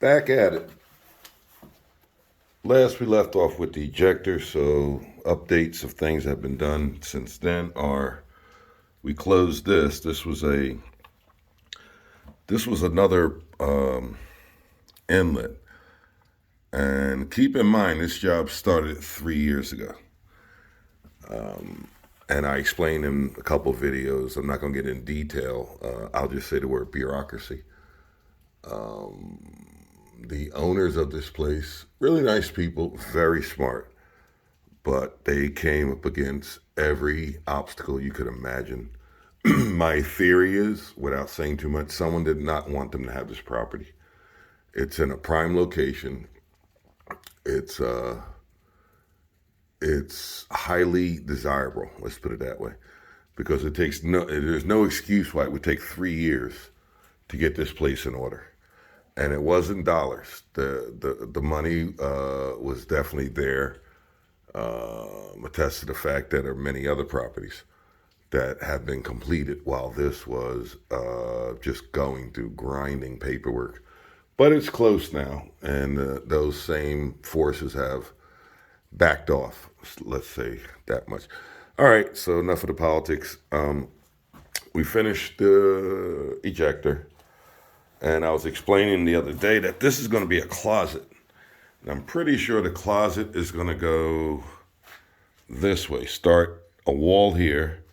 Back at it. Last we left off with the ejector, so updates of things that have been done since then are we closed this. This was another inlet. And keep in mind this job started 3 years ago. And I explained in a couple of videos. I'm not going to get in detail. I'll just say the word bureaucracy. The owners of this place, really nice people, very smart, but they came up against every obstacle you could imagine. My theory is, without saying too much, someone did not want them to have this property. It's in a prime location. It's uh, it's highly desirable. Let's put it that way, because there's no excuse why it would take 3 years to get this place in order. And it wasn't dollars. The money was definitely there. Attest to the fact that there are many other properties that have been completed while this was just going through grinding paperwork. But it's close now, and those same forces have backed off. Let's say that much. All right, so enough of the politics. We finished the ejector, and I was explaining the other day that this is going to be a closet. And I'm pretty sure the closet is going to go this way. Start a wall here,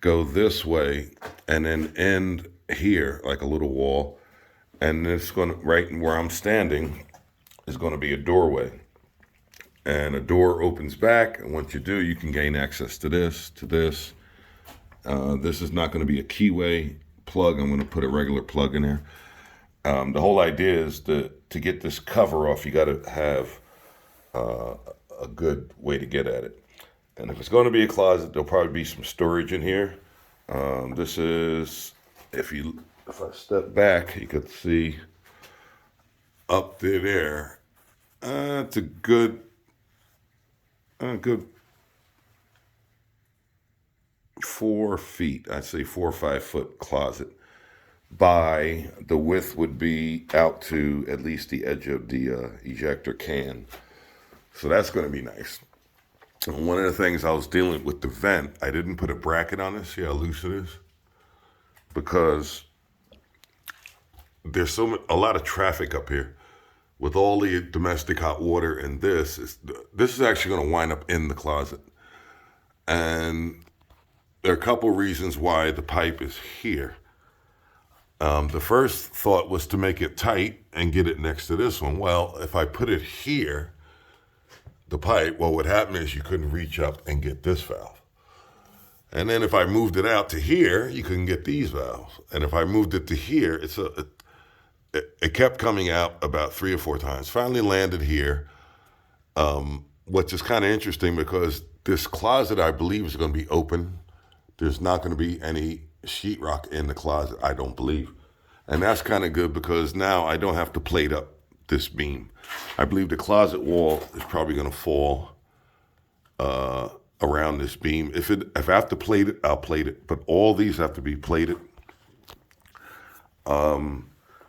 go this way, and then end here like a little wall. And it's going to, right where I'm standing, is going to be a doorway. And a door opens back, and once you do, you can gain access to this, to this. This is not going to be a keyway plug. I'm going to put a regular plug in there. The whole idea is to get this cover off, you got to have a good way to get at it. And if it's going to be a closet, there'll probably be some storage in here. This is, if I step back, you could see up there. It's a good 4 feet. I'd say 4 or 5 foot closet. By the width would be out to at least the edge of the ejector can. So that's going to be nice. And one of the things I was dealing with the vent, I didn't put a bracket on this. See how loose it is? Because there's a lot of traffic up here. With all the domestic hot water and this is actually going to wind up in the closet. And there are a couple reasons why the pipe is here. The first thought was to make it tight and get it next to this one. Well, if I put it here, the pipe, what would happen is you couldn't reach up and get this valve. And then if I moved it out to here, you couldn't get these valves. And if I moved it to here, it kept coming out about 3 or 4 times. Finally landed here, which is kind of interesting because this closet, I believe, is going to be open. There's not going to be any sheetrock in the closet, I don't believe. And that's kind of good because now I don't have to plate up this beam. I believe the closet wall is probably going to fall around this beam. If I have to plate it, I'll plate it. But all these have to be plated.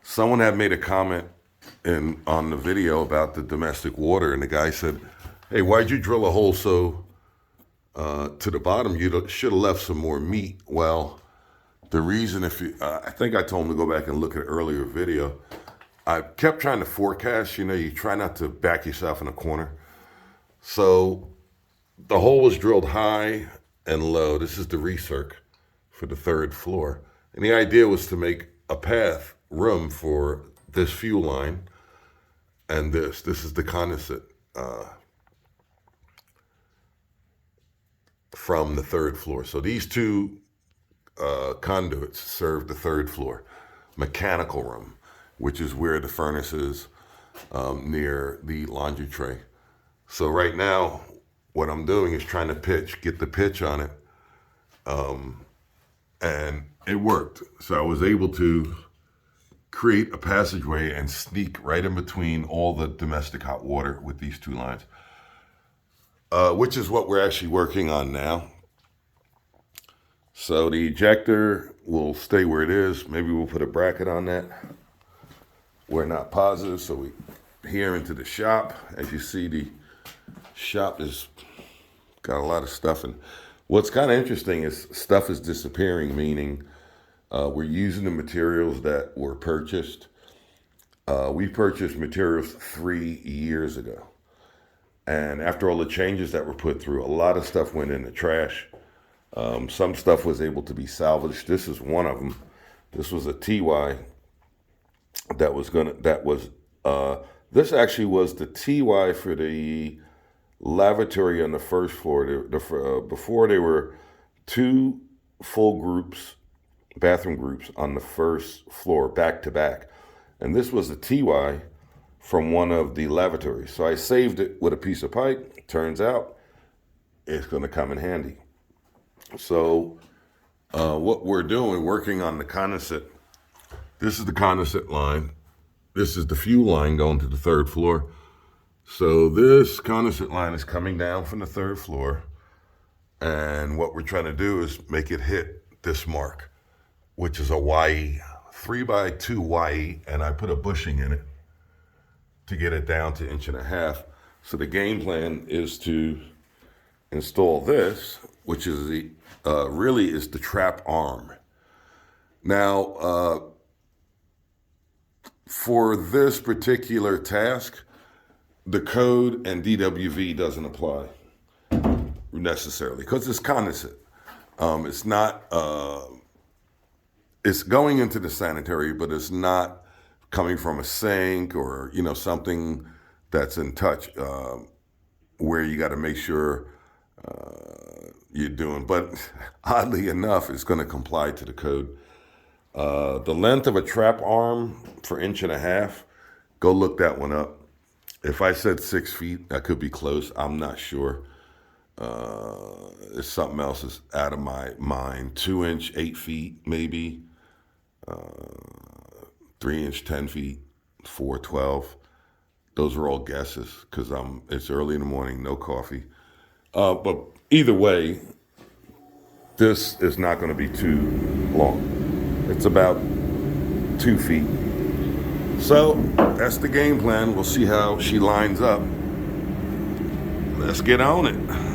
Someone had made a comment on the video about the domestic water, and the guy said, "Hey, why'd you drill a hole so to the bottom? You should have left some more meat." Well, the reason, I think I told him to go back and look at an earlier video. I kept trying to forecast. You try not to back yourself in a corner. So the hole was drilled high and low. This is the recirc for the 3rd floor, and the idea was to make a path room for this fuel line and this. This is the condensate from the 3rd floor. So these two conduits serve the 3rd floor mechanical room, which is where the furnace is near the laundry tray. So right now, what I'm doing is trying to get the pitch on it, and it worked. So I was able to create a passageway and sneak right in between all the domestic hot water with these two lines, which is what we're actually working on now. So the ejector will stay where it is. Maybe we'll put a bracket on that. we're not positive, so we here into the shop. As you see, the shop is got a lot of stuff, and what's kind of interesting is stuff is disappearing, meaning we're using the materials that were purchased. We purchased materials 3 years ago, and after all the changes that were put through, a lot of stuff went in the trash. Some stuff was able to be salvaged. This is one of them. This was a TY this actually was the TY for the lavatory on the first floor. Before there were 2 full groups, bathroom groups on the first floor, back to back. And this was a TY from one of the lavatories. So I saved it with a piece of pipe. Turns out it's going to come in handy. So what we're doing, working on the condensate. This is the condensate line. This is the fuel line going to the 3rd floor. So this condensate line is coming down from the 3rd floor. And what we're trying to do is make it hit this mark, which is a YE, 3x2 YE. And I put a bushing in it to get it down to 1.5 inches. So the game plan is to install this, which is the really is the trap arm. Now, for this particular task, the code and DWV doesn't apply necessarily because it's condensate. It's not, it's going into the sanitary, but it's not coming from a sink or, something that's in touch where you got to make sure you're doing. But oddly enough, it's going to comply to the code. The length of a trap arm for 1.5 inches, go look that one up. If I said 6 feet, that could be close. I'm not sure. It's something else is out of my mind. 2 inch, 8 feet, maybe. 3 inch, 10 feet, 4, 12. Those are all guesses because it's early in the morning, no coffee. But either way, this is not going to be too long. It's about 2 feet. So that's the game plan. We'll see how she lines up. Let's get on it.